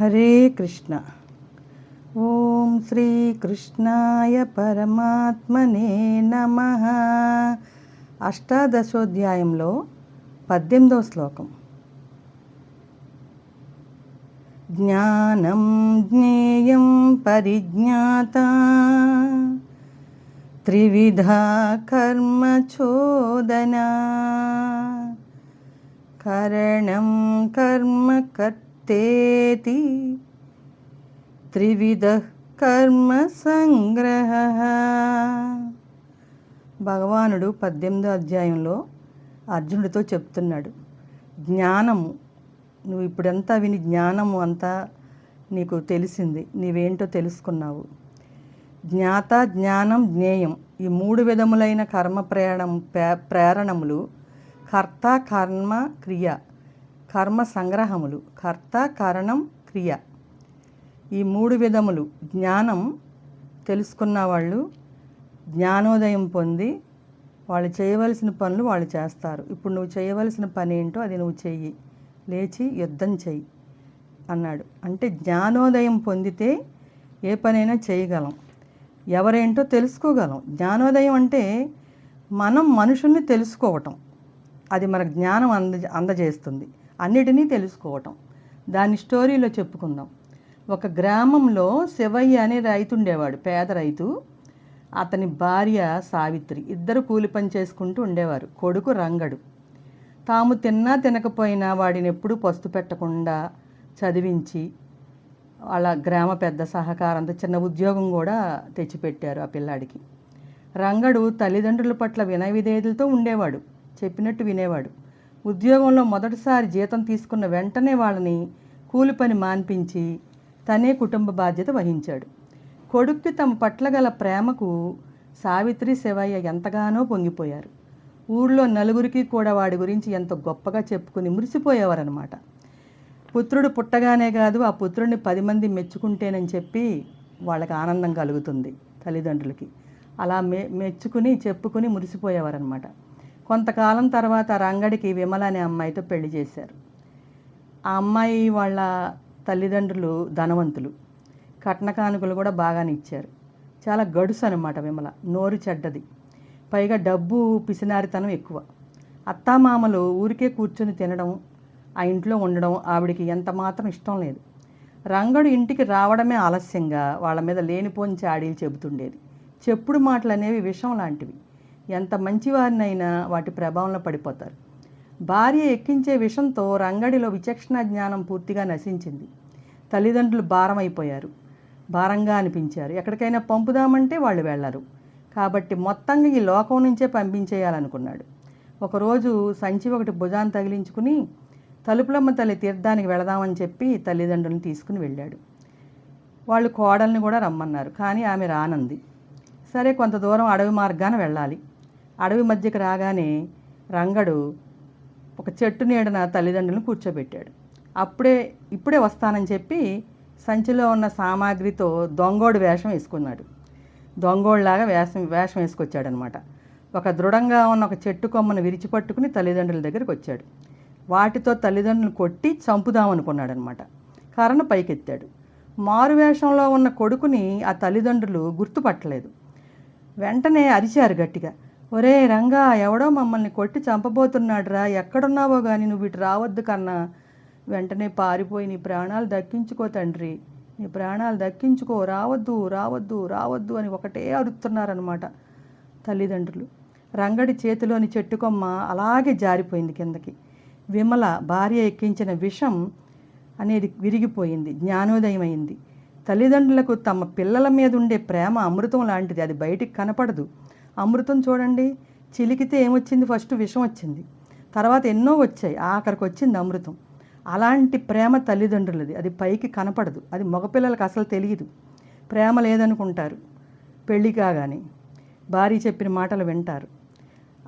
హరే కృష్ణ. ఓం శ్రీకృష్ణాయ పరమాత్మనే నమః. అష్టాదశోధ్యాయంలో 18వ శ్లోకం. జ్ఞానం జ్ఞేయం పరిజ్ఞాతా త్రివిధా కర్మ చోదనా కరణం కర్మ కర్తేతి త్రివిధ కర్మ సంగ్రహ. భగవానుడు 18వ అధ్యాయంలో అర్జునుడితో చెప్తున్నాడు, జ్ఞానము నువ్వు ఇప్పుడంతా విని జ్ఞానము అంతా నీకు తెలిసింది, నీవేంటో తెలుసుకున్నావు. జ్ఞాత జ్ఞానం జ్ఞేయం ఈ 3 విధములైన కర్మ ప్రేరణములు కర్త కర్మ క్రియ, కర్మ సంగ్రహములు కర్త కరణం క్రియ. ఈ 3 విధములు జ్ఞానం తెలుసుకున్న వాళ్ళు జ్ఞానోదయం పొంది వాళ్ళు చేయవలసిన పనులు వాళ్ళు చేస్తారు. ఇప్పుడు నువ్వు చేయవలసిన పని ఏంటో అది నువ్వు చెయ్యి, లేచి యుద్ధం చెయ్యి అన్నాడు. అంటే జ్ఞానోదయం పొందితే ఏ పనైనా చేయగలం, ఎవరేంటో తెలుసుకోగలం. జ్ఞానోదయం అంటే మనం మనుషుల్ని తెలుసుకోవటం, అది మనకు జ్ఞానం అందజేస్తుంది. అన్నిటినీ తెలుసుకోవటం. దాని స్టోరీలో చెప్పుకుందాం. ఒక గ్రామంలో శివయ్య అనే రైతు ఉండేవాడు, పేద రైతు. అతని భార్య సావిత్రి, ఇద్దరు కూలి పని చేసుకుంటూ ఉండేవారు. కొడుకు రంగడు. తాము తిన్నా తినకపోయినా వాడిని ఎప్పుడూ పస్తు పెట్టకుండా చదివించి వాళ్ళ గ్రామ పెద్ద సహకారంతో చిన్న ఉద్యోగం కూడా తెచ్చిపెట్టారు ఆ పిల్లాడికి. రంగడు తల్లిదండ్రుల పట్ల వినయ విధేయతలతో ఉండేవాడు, చెప్పినట్టు వినేవాడు. ఉద్యోగంలో మొదటిసారి జీతం తీసుకున్న వెంటనే వాళ్ళని కూలి పని మాన్పించి తనే కుటుంబ బాధ్యత వహించాడు. కొడుక్కి తమ పట్ల గల ప్రేమకు సావిత్రి శివయ్య ఎంతగానో పొంగిపోయారు. ఊళ్ళో నలుగురికి కూడా వాడి గురించి ఎంతో గొప్పగా చెప్పుకుని మురిసిపోయేవారనమాట. పుత్రుడు పుట్టగానే కాదు, ఆ పుత్రుడిని 10 మంది మెచ్చుకుంటేనని చెప్పి వాళ్ళకి ఆనందం కలుగుతుంది తల్లిదండ్రులకి. అలా మెచ్చుకుని చెప్పుకుని మురిసిపోయేవారనమాట. కొంతకాలం తర్వాత రంగడికి విమల అనే అమ్మాయితో పెళ్లి చేశారు. ఆ అమ్మాయి వాళ్ళ తల్లిదండ్రులు ధనవంతులు, కట్న కానుకలు కూడా బాగానే ఇచ్చారు. చాలా గడుసు అనమాట విమల, నోరు చెడ్డది, పైగా డబ్బు పిసినారితనం ఎక్కువ. అత్తామామలు ఊరికే కూర్చొని తినడం, ఆ ఇంట్లో ఉండడం ఆవిడికి ఎంత మాత్రం ఇష్టం లేదు. రంగడు ఇంటికి రావడమే ఆలస్యంగా వాళ్ళ మీద లేనిపోని చాడీలు చెబుతుండేది. చెప్పుడు మాటలు అనేవి విషం లాంటివి, ఎంత మంచివారినైనా వాటి ప్రభావంలో పడిపోతారు. భార్య ఎక్కించే విషంతో రంగడిలో విచక్షణ జ్ఞానం పూర్తిగా నశించింది. తల్లిదండ్రులు భారంగా అనిపించారు. ఎక్కడికైనా పంపుదామంటే వాళ్ళు వెళ్ళరు. కాబట్టి మొత్తంగా ఈ లోకం నుంచే పంపించేయాలనుకున్నాడు. ఒకరోజు సంచి ఒకటి భుజాన్ని తగిలించుకుని తలుపులమ్మ తల్లి తీర్థానికి వెళదామని చెప్పి తల్లిదండ్రులను తీసుకుని వెళ్ళాడు. వాళ్ళు కోడల్ని కూడా రమ్మన్నారు, కానీ ఆమె రానంది. సరే, కొంత దూరం అడవి మార్గాన వెళ్ళాలి. అడవి మధ్యకి రాగానే రంగడు ఒక చెట్టు నీడన తల్లిదండ్రులను కూర్చోబెట్టాడు. ఇప్పుడే వస్తానని చెప్పి సంచిలో ఉన్న సామాగ్రితో దొంగోడు వేషం వేసుకున్నాడు. దొంగోడులాగా వేషం వేసుకొచ్చాడనమాట. ఒక దృఢంగా ఉన్న ఒక చెట్టు కొమ్మను విరిచిపట్టుకుని తల్లిదండ్రుల దగ్గరికి వచ్చాడు. వాటితో తల్లిదండ్రులను కొట్టి చంపుదామనుకున్నాడనమాట. కర్రను పైకెత్తాడు. మారు వేషంలో ఉన్న కొడుకుని ఆ తల్లిదండ్రులు గుర్తుపట్టలేదు. వెంటనే అరిచారు గట్టిగా, ఒరే రంగా, ఎవడో మమ్మల్ని కొట్టి చంపబోతున్నాడురా, ఎక్కడున్నావో కానీ నువ్వు ఇటు రావద్దు కన్నా. వెంటనే పారిపోయి నీ ప్రాణాలు దక్కించుకో తండ్రి, నీ ప్రాణాలు దక్కించుకో, రావద్దు రావద్దు రావద్దు అని ఒకటే అరుస్తున్నారనమాట తల్లిదండ్రులు. రంగడి చేతిలోని చెట్టు కొమ్మ అలాగే జారిపోయింది కిందకి. విమల భార్య ఎక్కించిన విషం అనేది విరిగిపోయింది, జ్ఞానోదయం అయింది. తల్లిదండ్రులకు తమ పిల్లల మీద ఉండే ప్రేమ అమృతం లాంటిది, అది బయటికి కనపడదు. అమృతం చూడండి, చిలికితే ఏమొచ్చింది? ఫస్ట్ విషం వచ్చింది, తర్వాత ఎన్నో వచ్చాయి, ఆఖరికి వచ్చింది అమృతం. అలాంటి ప్రేమ తల్లిదండ్రులది, అది పైకి కనపడదు. అది మగపిల్లలకు అసలు తెలియదు. ప్రేమ లేదనుకుంటారు. పెళ్ళి కాగానే భార్య చెప్పిన మాటలు వింటారు.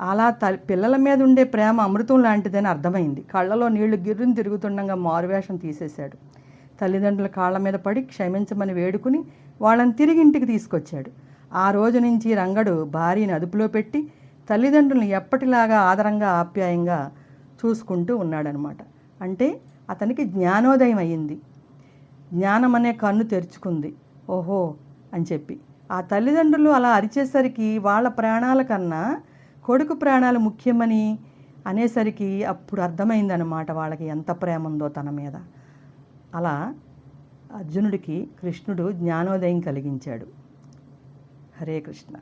అలా పిల్లల మీద ఉండే ప్రేమ అమృతం లాంటిదని అర్థమైంది. కళ్ళలో నీళ్లు గిర్రుని తిరుగుతుండగా మారువేషం తీసేశాడు. తల్లిదండ్రుల కాళ్ళ మీద పడి క్షమించమని వేడుకుని వాళ్ళని తిరిగి ఇంటికి తీసుకొచ్చాడు. ఆ రోజు నుంచి రంగడు భార్యని అదుపులో పెట్టి తల్లిదండ్రులను ఎప్పటిలాగా ఆదరంగా ఆప్యాయంగా చూసుకుంటూ ఉన్నాడనమాట. అంటే అతనికి జ్ఞానోదయం అయ్యింది. జ్ఞానం అనే కన్ను తెరుచుకుంది. ఓహో అని చెప్పి ఆ తల్లిదండ్రులు అలా అరిచేసరికి వాళ్ళ ప్రాణాల కన్నా కొడుకు ప్రాణాలు ముఖ్యమని అనేసరికి అప్పుడు అర్థమైందనమాట వాళ్ళకి ఎంత ప్రేమ ఉందో తన మీద. అలా అర్జునుడికి కృష్ణుడు జ్ఞానోదయం కలిగించాడు. హరే కృష్ణ.